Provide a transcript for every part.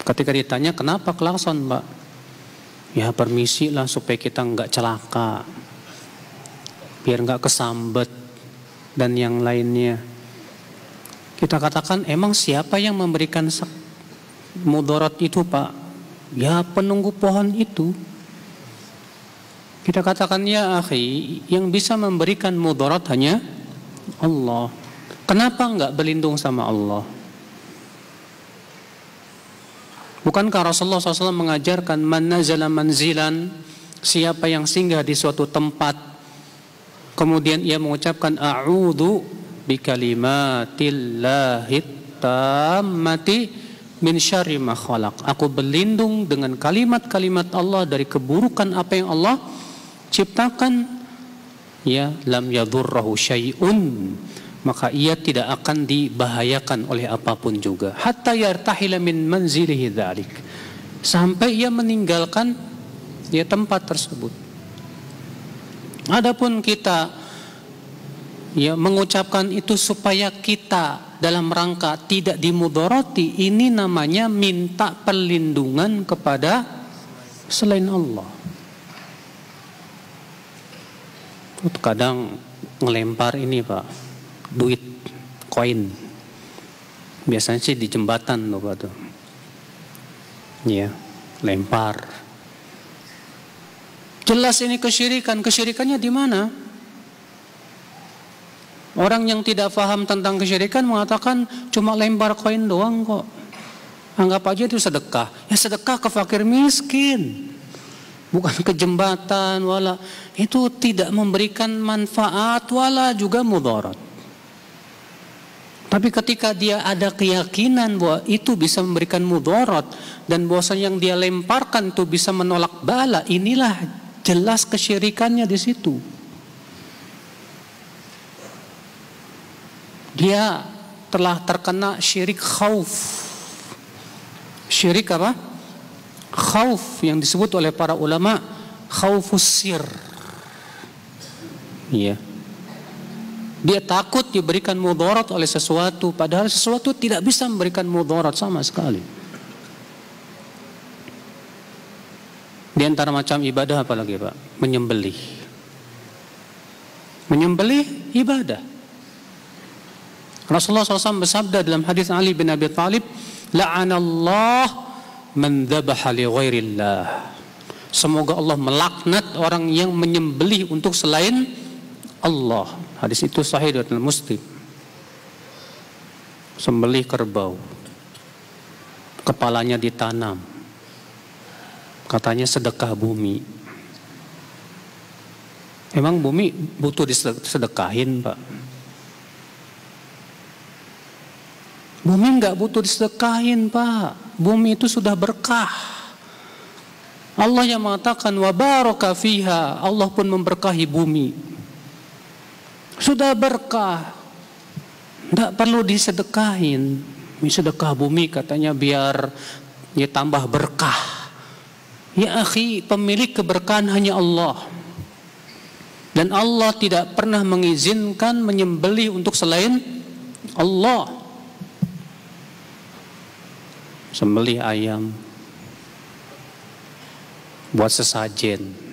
Ketika ditanya kenapa klakson, Pak? Ya permisi lah supaya kita nggak celaka, biar nggak kesambet dan yang lainnya. Kita katakan emang siapa yang memberikan mudarat itu, Pak? Ya penunggu pohon itu. Kita katakan ya akhi, yang bisa memberikan mudarat hanya Allah. Kenapa nggak berlindung sama Allah? Bukankah Rasulullah SAW mengajarkan man nazala manzilan, siapa yang singgah di suatu tempat kemudian ia mengucapkan a'udzu bikalimatillahi tammati min syarri ma khalaq, aku berlindung dengan kalimat-kalimat Allah dari keburukan apa yang Allah ciptakan, ya lam yadurrahu syai'un, maka ia tidak akan dibahayakan oleh apapun juga. Hatta yartahila min manzilihi dzalik, sampai ia meninggalkan ya tempat tersebut. Adapun kita ya mengucapkan itu supaya kita dalam rangka tidak dimudarati, ini namanya minta perlindungan kepada selain Allah. Kadang ngelempar ini, Pak, duit, koin, biasanya sih di jembatan loh, Pak, tuh. Ya, lempar. Jelas ini kesyirikan. Kesyirikannya di mana? Orang yang tidak paham tentang kesyirikan mengatakan cuma lempar koin doang kok. Anggap aja itu sedekah. Ya sedekah ke fakir miskin, bukan ke jembatan, wala itu tidak memberikan manfaat wala juga mudarat. Tapi ketika dia ada keyakinan bahwa itu bisa memberikan mudarat dan bahwasanya yang dia lemparkan itu bisa menolak bala, inilah jelas kesyirikannya di situ. Dia telah terkena syirik khauf. Syirik apa? Khauf yang disebut oleh para ulama khaufus sir. Iya. Dia takut diberikan mudarat oleh sesuatu, padahal sesuatu tidak bisa memberikan mudarat sama sekali. Di antara macam ibadah apa lagi, Pak? Menyembelih. Menyembelih ibadah. Rasulullah SAW bersabda dalam hadis Ali bin Abi Thalib, la'anallah man dzabaha li ghairillah. Semoga Allah melaknat orang yang menyembelih untuk selain Allah. Hadis itu sahih dari Muslim. Sembelih kerbau, kepalanya ditanam, katanya sedekah bumi. Emang bumi butuh disedekahin, Pak? Bumi enggak butuh disedekahin, Pak. Bumi itu sudah berkah. Allah yang mengatakan wa baraka fiha, Allah pun memberkahi bumi. Sudah berkah, tidak perlu disedekahin. Sedekah bumi katanya biar ya tambah berkah. Ya akhi, pemilik keberkahan hanya Allah. Dan Allah tidak pernah mengizinkan menyembelih untuk selain Allah. Sembelih ayam buat sesajen.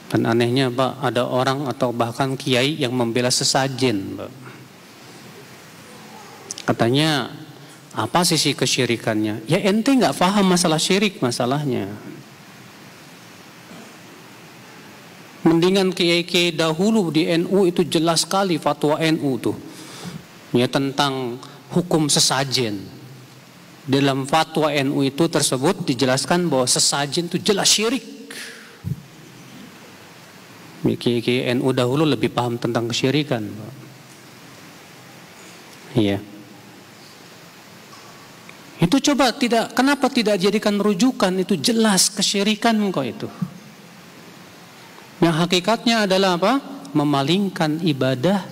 Dan anehnya, Pak, ada orang atau bahkan kiai yang membela sesajen, Pak. Katanya, apa sisi kesyirikannya? Ya ente nggak paham masalah syirik masalahnya. Mendingan kiai-kiai dahulu di NU itu jelas sekali fatwa NU tuh. Ya tentang hukum sesajen. Dalam fatwa NU itu tersebut dijelaskan bahwa sesajen itu jelas syirik. Kiai NU dahulu lebih paham tentang kesyirikan. Iya. Itu coba kenapa tidak jadikan rujukan, itu jelas kesyirikan kok itu. Yang hakikatnya adalah apa? Memalingkan ibadah.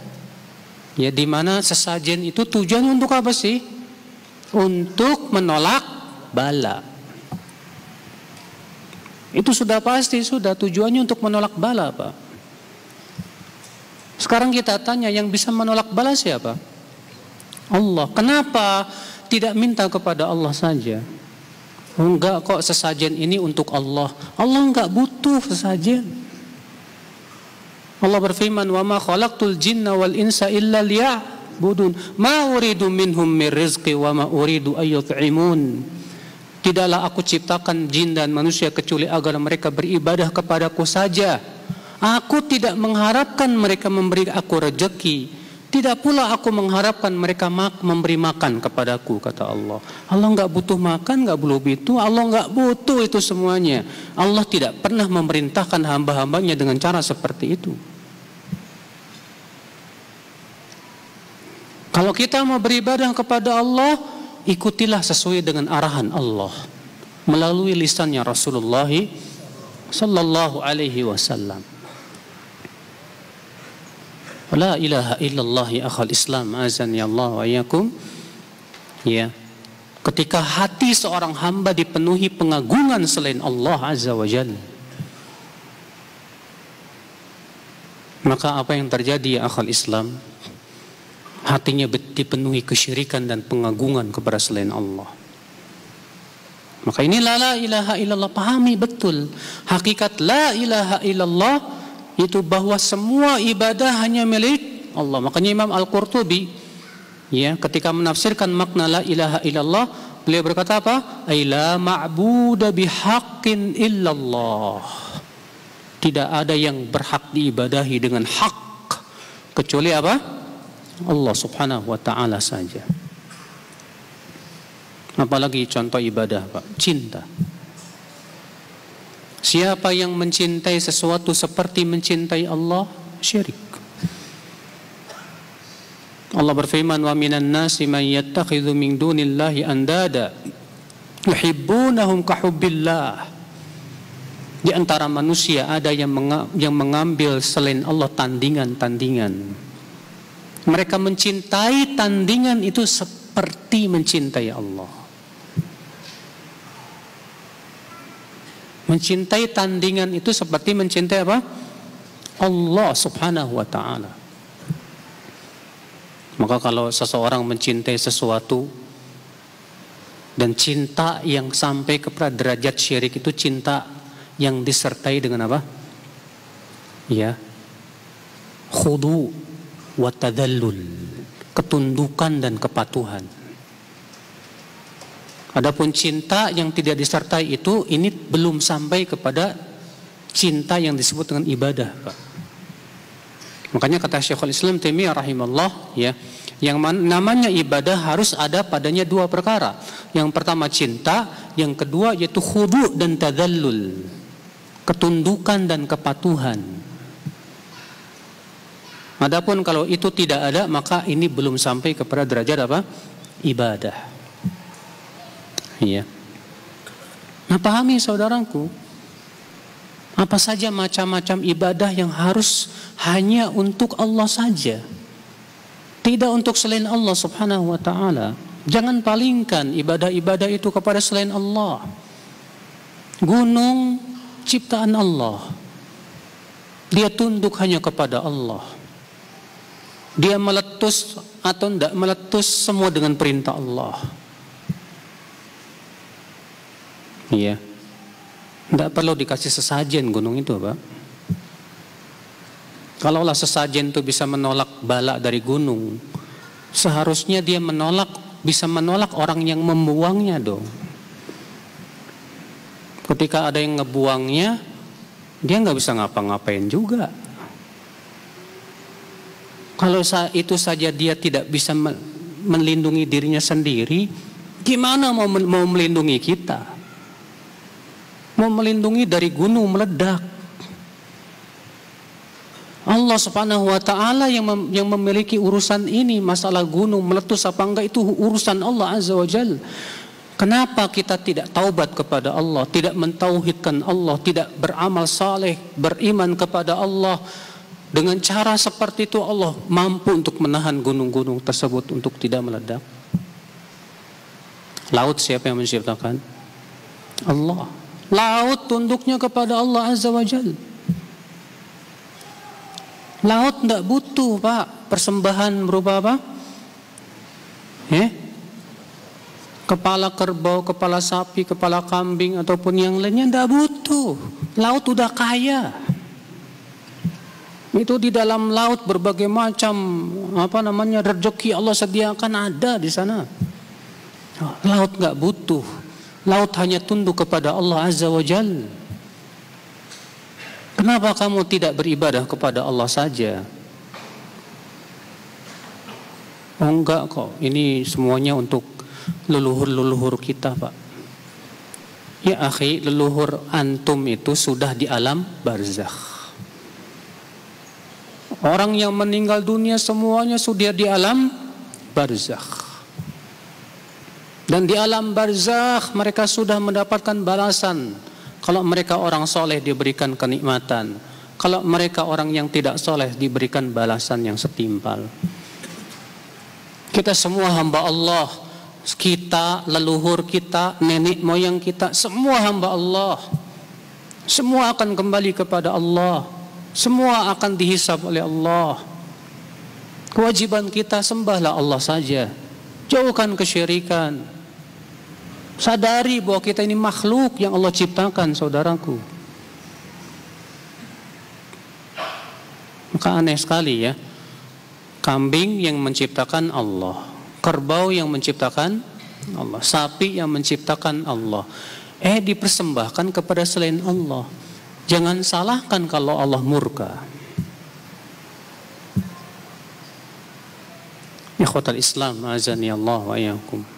Ya di mana sesajen itu tujuannya untuk apa sih? Untuk menolak bala. Itu sudah pasti, sudah tujuannya untuk menolak bala, Pak. Sekarang kita tanya, yang bisa menolak bala siapa? Allah. Kenapa tidak minta kepada Allah saja. Enggak kok, sesajen ini untuk Allah. Allah enggak butuh sesajen. Allah berfirman, "Wa ma khalaqtul jinna wal insa illa liya'budun. Ma uridu minhum min rizqi wa ma uridu ay yut'imun." Tidaklah aku ciptakan jin dan manusia kecuali agar mereka beribadah kepadaku saja. Aku tidak mengharapkan mereka memberi aku rezeki. Tidak pula aku mengharapkan mereka memberi makan kepadaku, kata Allah. Allah enggak butuh makan, enggak butuh itu. Allah enggak butuh itu semuanya. Allah tidak pernah memerintahkan hamba-hambanya dengan cara seperti itu. Kalau kita mau beribadah kepada Allah, ikutilah sesuai dengan arahan Allah melalui lisannya Rasulullah sallallahu alaihi wasallam. La ilaha illallah ya akhal Islam, azani Allah wa iyyakum. Ya. Ketika hati seorang hamba dipenuhi pengagungan selain Allah azza wa jalla, maka apa yang terjadi ya akhal Islam? Hatinya dipenuhi kesyirikan dan pengagungan kepada selain Allah. Maka inilah la ilaha illallah. Pahami betul hakikat la ilaha illallah, itu bahwa semua ibadah hanya milik Allah. Makanya Imam Al-Qurtubi, ya, ketika menafsirkan makna la ilaha illallah, beliau berkata apa? Ai la ma'buda bihaqqin illallah. Tidak ada yang berhak diibadahi dengan hak kecuali apa? Allah subhanahu wa ta'ala saja. Apalagi contoh ibadah, Pak? Cinta. Siapa yang mencintai sesuatu seperti mencintai Allah, syirik. Allah berfirman, wa minan nasi man yattakhidhu min dunillahi andada yuhibbunahum kahubbillah. Di antara manusia ada yang mengambil selain Allah tandingan-tandingan. Mereka mencintai tandingan itu seperti mencintai Allah. Mencintai tandingan itu seperti mencintai apa? Allah subhanahu wa ta'ala. Maka kalau seseorang mencintai sesuatu, dan cinta yang sampai kepada derajat syirik itu cinta yang disertai dengan apa? Ya, khudu wa tadallul, ketundukan dan kepatuhan. Adapun cinta yang tidak disertai itu, ini belum sampai kepada cinta yang disebut dengan ibadah, Pak. Makanya kata Syekhul Islam Taimiyah rahimahullah, ya, yang namanya ibadah harus ada padanya dua perkara. Yang pertama cinta, yang kedua yaitu khudu dan tadallul, ketundukan dan kepatuhan. Adapun kalau itu tidak ada, maka ini belum sampai kepada derajat apa? Ibadah. Iya. Nah, pahami saudaraku, apa saja macam-macam ibadah yang harus hanya untuk Allah saja, tidak untuk selain Allah subhanahu wa ta'ala. Jangan palingkan ibadah-ibadah itu kepada selain Allah. Gunung ciptaan Allah, dia tunduk hanya kepada Allah. Dia meletus atau tidak meletus semua dengan perintah Allah. Iya. Tidak perlu dikasih sesajen gunung itu, Pak. Kalaulah sesajen itu bisa menolak bala dari gunung, seharusnya dia bisa menolak orang yang membuangnya dong. Ketika ada yang ngebuangnya, dia nggak bisa ngapa-ngapain juga. Kalau itu saja dia tidak bisa melindungi dirinya sendiri, gimana mau melindungi kita? Mau melindungi dari gunung meledak. Allah subhanahu wa ta'ala yang memiliki urusan ini. Masalah gunung meletus apa enggak itu urusan Allah azza wa jalla. Kenapa kita tidak taubat kepada Allah, tidak mentauhidkan Allah, tidak beramal saleh, beriman kepada Allah? Dengan cara seperti itu Allah mampu untuk menahan gunung-gunung tersebut untuk tidak meledak. Laut siapa yang menciptakan? Allah. Laut tunduknya kepada Allah azza wa jalla. Laut tidak butuh, Pak, persembahan berupa apa? Kepala kerbau, kepala sapi, kepala kambing ataupun yang lainnya tidak butuh. Laut udah kaya. Itu di dalam laut berbagai macam rezeki Allah sediakan ada di sana. Laut nggak butuh. Laut hanya tunduk kepada Allah Azza wa Jalla. Kenapa kamu tidak beribadah kepada Allah saja? Oh enggak kok, ini semuanya untuk leluhur-leluhur kita, Pak. Ya akhi, leluhur antum itu sudah di alam barzakh. Orang yang meninggal dunia semuanya sudah di alam barzakh. Dan di alam barzakh mereka sudah mendapatkan balasan. Kalau mereka orang soleh diberikan kenikmatan. Kalau mereka orang yang tidak soleh diberikan balasan yang setimpal. Kita semua hamba Allah. Kita, leluhur kita, nenek moyang kita, semua hamba Allah. Semua akan kembali kepada Allah. Semua akan dihisab oleh Allah. Kewajiban kita sembahlah Allah saja. Jauhkan kesyirikan. Sadari bahwa kita ini makhluk yang Allah ciptakan, saudaraku. Maka aneh sekali ya. Kambing yang menciptakan Allah, kerbau yang menciptakan Allah, sapi yang menciptakan Allah, dipersembahkan kepada selain Allah. Jangan salahkan kalau Allah murka. Ikhwatal Islam, azani Allah wa iyyakum.